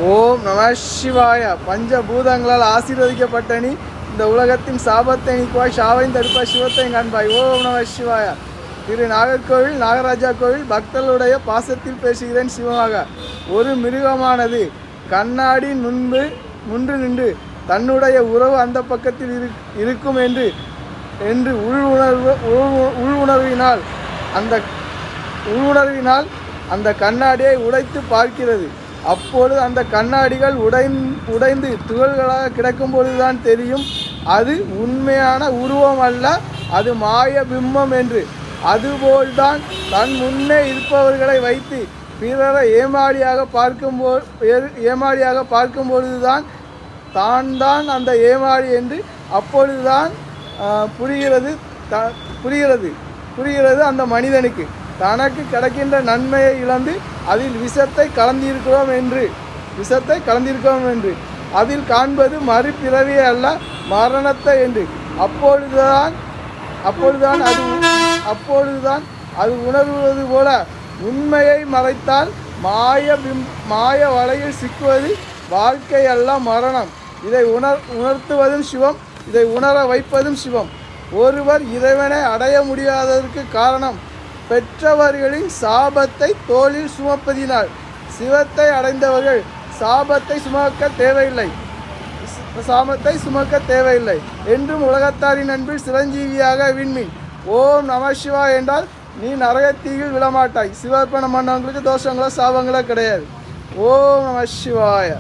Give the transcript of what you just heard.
ஓம் நம சிவாய. பஞ்சபூதங்களால் ஆசீர்வதிக்கப்பட்ட நீ இந்த உலகத்தின் சாபத்தை நீக்குவாய், சாவையும் தடுப்பாய், சிவத்தையும் காண்பாய். ஓம் நம சிவாய. திரு நாகர்கோவில் நாகராஜா கோவில் பக்தர்களுடைய பாசத்தில் பேசுகிறேன் சிவமாக. ஒரு மிருகமானது கண்ணாடி முன்று நின்று தன்னுடைய உறவு அந்த பக்கத்தில் இருக்கும் என்று என்று உள்ளுணர்வினால் அந்த கண்ணாடியை உடைத்து பார்க்கிறது. அப்பொழுது அந்த கண்ணாடிகள் உடைந்து துகள்களாக கிடக்கும் பொழுதுதான் தெரியும் அது உண்மையான உருவம் அல்ல, அது மாய பிம்பம் என்று. அதுபோல்தான் தன் முன்னே இருப்பவர்களை வைத்து பிறரை ஏமாளியாக பார்க்கும் பொழுதுதான் தான் அந்த ஏமாளி என்று அப்பொழுதுதான் புரிகிறது அந்த மனிதனுக்கு. தனக்கு கிடைக்கின்ற நன்மையை இழந்து அதில் விஷத்தை கலந்திருக்கிறோம் என்று அதில் காண்பது மறுபிறவியே அல்ல, மரணத்தை என்று. அப்பொழுதுதான் அது உணர்வது போல உண்மையை மறைத்தால் மாய வலையில் சிக்குவது வாழ்க்கை அல்ல, மரணம். இதை உணர்த்துவதும் சிவம், இதை உணர வைப்பதும் சிவம். ஒருவர் இறைவனை அடைய முடியாததற்கு காரணம் பெற்றவர்களின் சாபத்தை தோளில் சுமப்பதினால். சிவத்தை அடைந்தவர்கள் சாபத்தை சுமக்க தேவையில்லை என்றும் உலகத்தாரின் அன்பில் சிரஞ்சீவியாக விண்மீன். ஓம் நம சிவா என்றால் நீ நரகத்தீயில் விழமாட்டாய். சிவர்ப்பணம் பண்ணவங்களுக்கு தோஷங்களோ சாபங்களோ கிடையாது. ஓம் நம சிவாய.